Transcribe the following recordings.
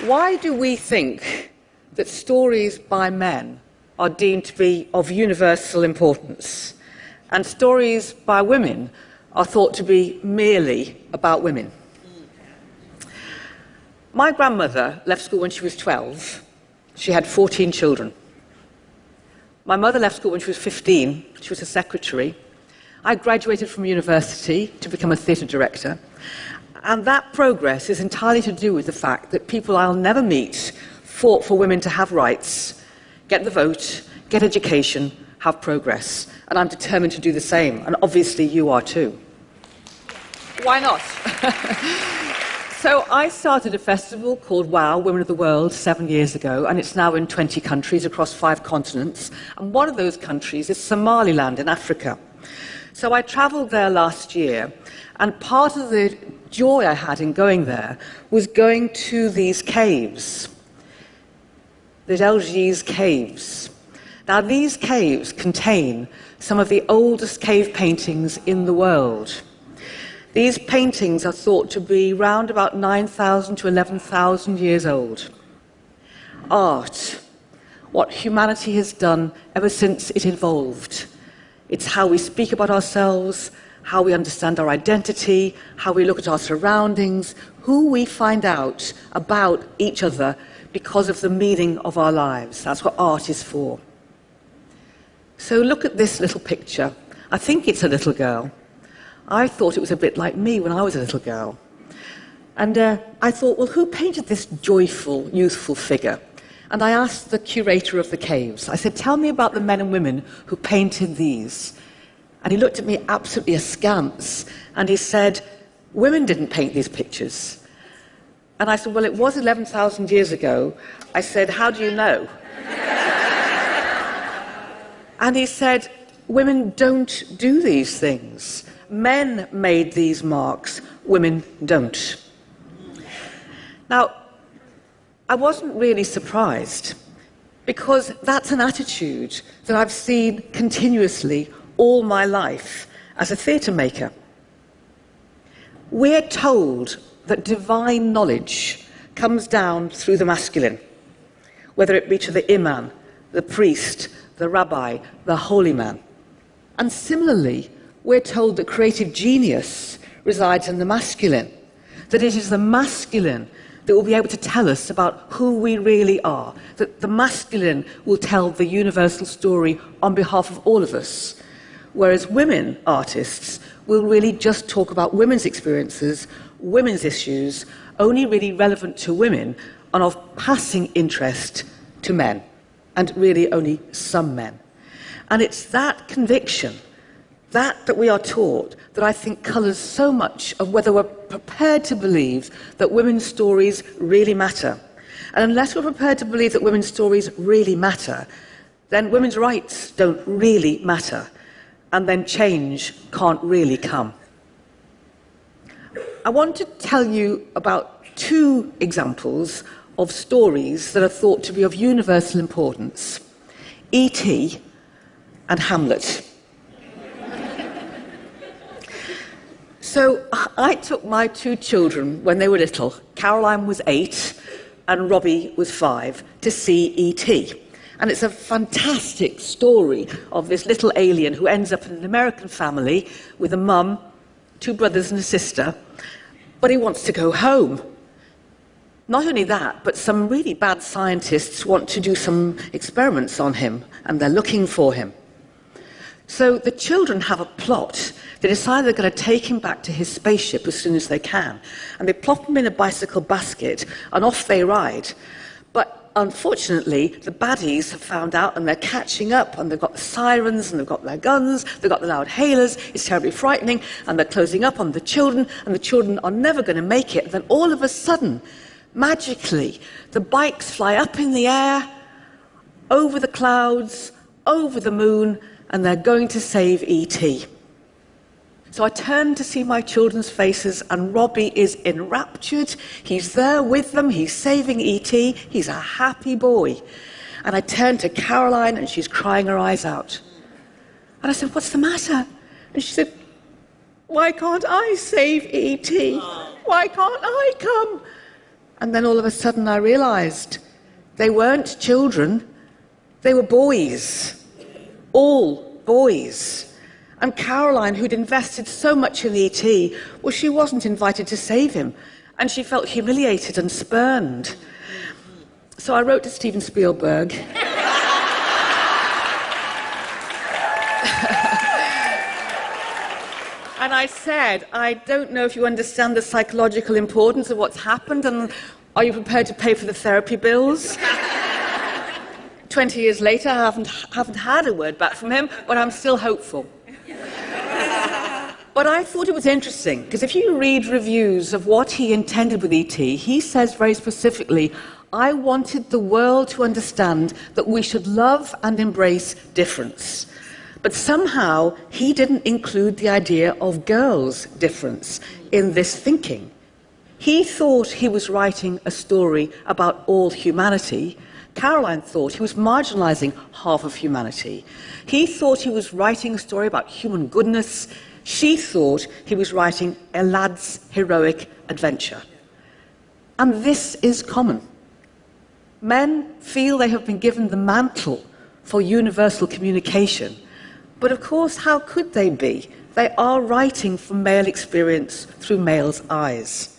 Why do we think that stories by men are deemed to be of universal importance, and stories by women are thought to be merely about women? My grandmother left school when she was 12. She had 14 children. My mother left school when she was 15. She was a secretary. I graduated from university to become a theatre director. And that progress is entirely to do with the fact that people I'll never meet fought for women to have rights, get the vote, get education, have progress. And I'm determined to do the same. And obviously you are too. Why not? So I started a festival called WOW, Women of the World, 7 years ago, and it's now in 20 countries across 5 continents. And one of those countries is Somaliland in Africa. So I travelled there last year, and part of the joy I had in going there was going to these caves, the Delgi's caves. Now, these caves contain some of the oldest cave paintings in the world. These paintings are thought to be round about 9,000 to 11,000 years old. Art, what humanity has done ever since it evolved. It's how we speak about ourselves, how we understand our identity, how we look at our surroundings, who we find out about each other because of the meaning of our lives. That's what art is for. So look at this little picture. I think it's a little girl. I thought it was a bit like me when I was a little girl. And I thought, well, who painted this joyful, youthful figure? And I asked the curator of the caves, I said, tell me about the men and women who painted these. And he looked at me absolutely askance, and he said, women didn't paint these pictures. And I said, well, it was 11,000 years ago. I said, how do you know? And he said, women don't do these things. Men made these marks, women don't. Now, I wasn't really surprised, because that's an attitude that I've seen continuously all my life as a theatre maker. We're told that divine knowledge comes down through the masculine, whether it be to the imam, the priest, the rabbi, the holy man. And similarly, we're told that creative genius resides in the masculine, that it is the masculine that will be able to tell us about who we really are, that the masculine will tell the universal story on behalf of all of us, whereas women artists will really just talk about women's experiences, women's issues, only really relevant to women and of passing interest to men, and really only some men. And it's that conviction, that we are taught, that I think colours so much of whether we're prepared to believe that women's stories really matter. And unless we're prepared to believe that women's stories really matter, then women's rights don't really matter, and then change can't really come. I want to tell you about 2 examples of stories that are thought to be of universal importance: E.T. and Hamlet. So I took my 2 children when they were little, Caroline was 8 and Robbie was 5, to see E.T. And it's a fantastic story of this little alien who ends up in an American family with a mum, 2 brothers and a sister, but he wants to go home. Not only that, but some really bad scientists want to do some experiments on him, and they're looking for him. So the children have a plot. They decide they're going to take him back to his spaceship as soon as they can. And they plop him in a bicycle basket, and off they ride. But unfortunately, the baddies have found out, and they're catching up, and they've got the sirens, and they've got their guns, they've got the loud hailers. It's terribly frightening, and they're closing up on the children, and the children are never going to make it. And then all of a sudden, magically, the bikes fly up in the air, over the clouds, over the moon, and they're going to save E.T. So I turned to see my children's faces, and Robbie is enraptured. He's there with them. He's saving E.T. He's a happy boy. And I turned to Caroline, and she's crying her eyes out. And I said, what's the matter? And she said, why can't I save E.T.? Why can't I come? And then all of a sudden I realised they weren't children, they were boys. All boys. And Caroline, who'd invested so much in E.T., well, she wasn't invited to save him. And she felt humiliated and spurned. So I wrote to Steven Spielberg. And I said, I don't know if you understand the psychological importance of what's happened, and are you prepared to pay for the therapy bills? 20 years later, I haven't had a word back from him, but I'm still hopeful. But I thought it was interesting, because if you read reviews of what he intended with E.T., he says very specifically, I wanted the world to understand that we should love and embrace difference. But somehow he didn't include the idea of girls' difference in this thinking. He thought he was writing a story about all humanity. Caroline thought he was marginalising half of humanity. He thought he was writing a story about human goodness. She thought he was writing a lad's heroic adventure. And this is common. Men feel they have been given the mantle for universal communication. But of course, how could they be? They are writing from male experience through male's eyes.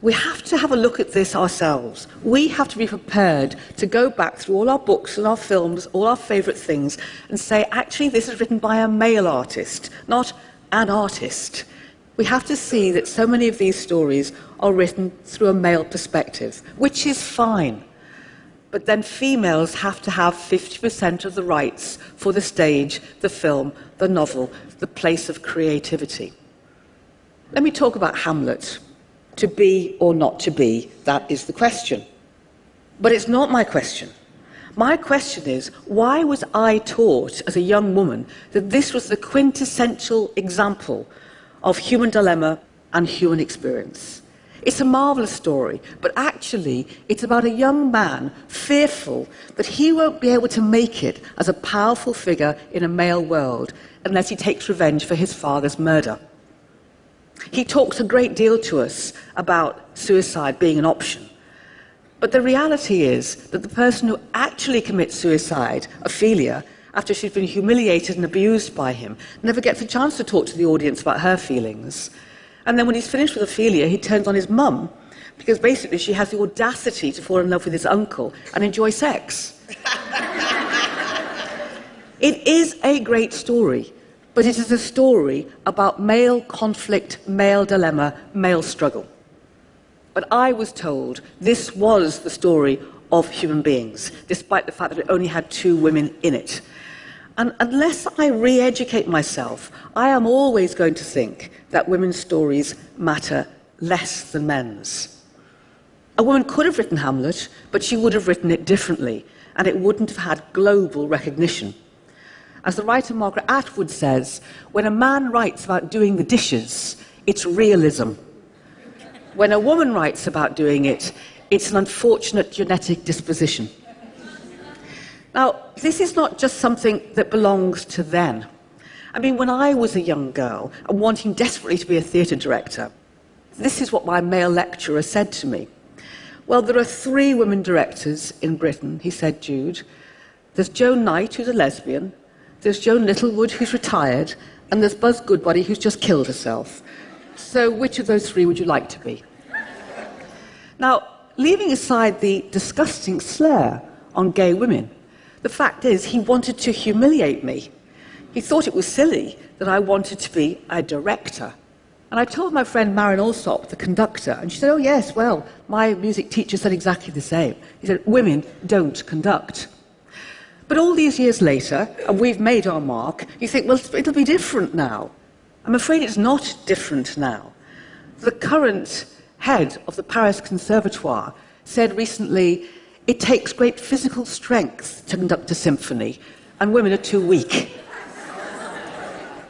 We have to have a look at this ourselves. We have to be prepared to go back through all our books and our films, all our favourite things, and say, actually, this is written by a male artist, not an artist. We have to see that so many of these stories are written through a male perspective, which is fine. But then females have to have 50% of the rights for the stage, the film, the novel, the place of creativity. Let me talk about Hamlet. To be or not to be, that is the question. But it's not my question. My question is, why was I taught as a young woman that this was the quintessential example of human dilemma and human experience? It's a marvellous story, but actually it's about a young man fearful that he won't be able to make it as a powerful figure in a male world unless he takes revenge for his father's murder. He talks a great deal to us about suicide being an option. But the reality is that the person who actually commits suicide, Ophelia, after she's been humiliated and abused by him, never gets a chance to talk to the audience about her feelings. And then when he's finished with Ophelia, he turns on his mum, because basically she has the audacity to fall in love with his uncle and enjoy sex. It is a great story, but it is a story about male conflict, male dilemma, male struggle. But I was told this was the story of human beings, despite the fact that it only had 2 women in it. And unless I re-educate myself, I am always going to think that women's stories matter less than men's. A woman could have written Hamlet, but she would have written it differently, and it wouldn't have had global recognition. As the writer Margaret Atwood says, when a man writes about doing the dishes, it's realism. When a woman writes about doing it, it's an unfortunate genetic disposition. Now, this is not just something that belongs to then. I mean, when I was a young girl and wanting desperately to be a theatre director, this is what my male lecturer said to me. Well, there are 3 women directors in Britain, he said, Jude. There's Joan Knight, who's a lesbian, there's Joan Littlewood, who's retired, and there's Buzz Goodbody, who's just killed herself. So which of those 3 would you like to be? Now, leaving aside the disgusting slur on gay women, the fact is he wanted to humiliate me. He thought it was silly that I wanted to be a director. And I told my friend Marin Alsop, the conductor, and she said, oh yes, well, my music teacher said exactly the same. He said, women don't conduct. But all these years later, and we've made our mark, you think, well, it'll be different now. I'm afraid it's not different now. The current head of the Paris Conservatoire said recently, it takes great physical strength to conduct a symphony, and women are too weak.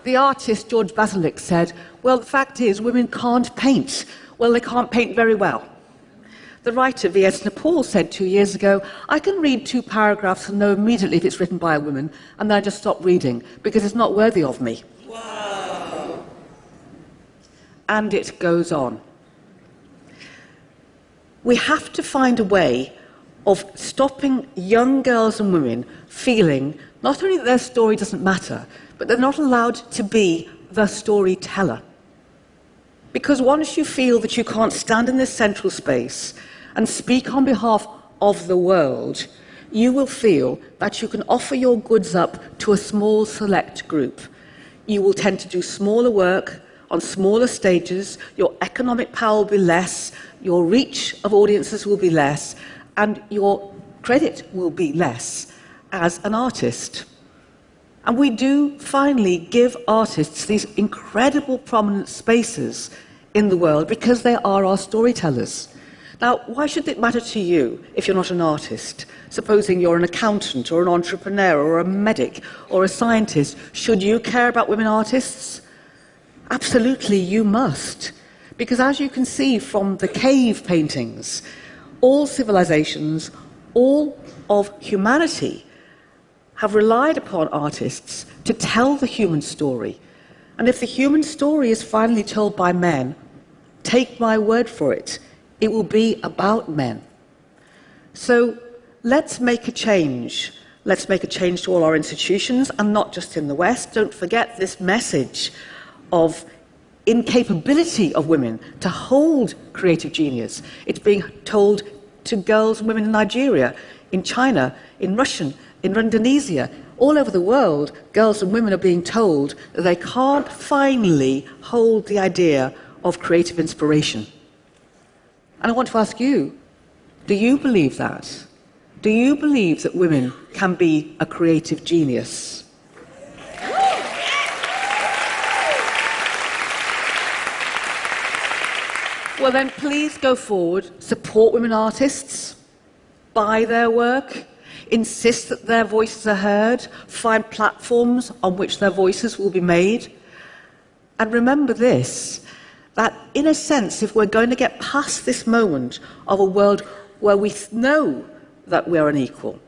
The artist George Basilic said, well, the fact is, women can't paint. Well, they can't paint very well. The writer V.S. Nepal said 2 years ago, I can read 2 paragraphs and know immediately if it's written by a woman, and then I just stop reading, because it's not worthy of me. Wow. And it goes on. We have to find a way of stopping young girls and women feeling not only that their story doesn't matter, but they're not allowed to be the storyteller. Because once you feel that you can't stand in this central space and speak on behalf of the world, you will feel that you can offer your goods up to a small select group. You will tend to do smaller work on smaller stages, your economic power will be less, your reach of audiences will be less, and your credit will be less as an artist. And we do finally give artists these incredible prominent spaces in the world because they are our storytellers. Now, why should it matter to you if you're not an artist? Supposing you're an accountant or an entrepreneur or a medic or a scientist, should you care about women artists? Absolutely, you must. Because as you can see from the cave paintings, all civilizations, all of humanity, have relied upon artists to tell the human story. And if the human story is finally told by men, take my word for it, it will be about men. So let's make a change. Let's make a change to all our institutions, and not just in the West. Don't forget this message of incapability of women to hold creative genius. It's being told to girls and women in Nigeria, in China, in Russia, in Indonesia, all over the world. Girls and women are being told that they can't finally hold the idea of creative inspiration. And I want to ask you, do you believe that? Do you believe that women can be a creative genius? Well then, please go forward, support women artists, buy their work, insist that their voices are heard, find platforms on which their voices will be made. And remember this, that in a sense, if we're going to get past this moment of a world where we know that we're unequal,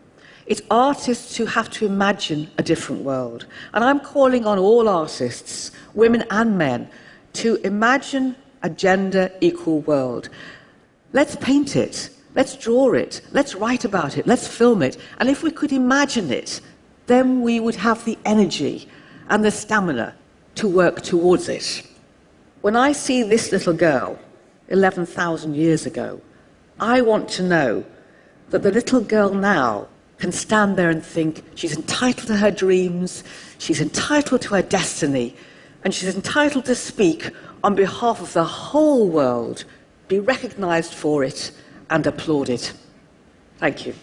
it's artists who have to imagine a different world. And I'm calling on all artists, women and men, to imagine a gender-equal world. Let's paint it, let's draw it, let's write about it, let's film it. And if we could imagine it, then we would have the energy and the stamina to work towards it. When I see this little girl, 11,000 years ago, I want to know that the little girl now can stand there and think she's entitled to her dreams, she's entitled to her destiny, and she's entitled to speak on behalf of the whole world, be recognised for it and applauded. Thank you.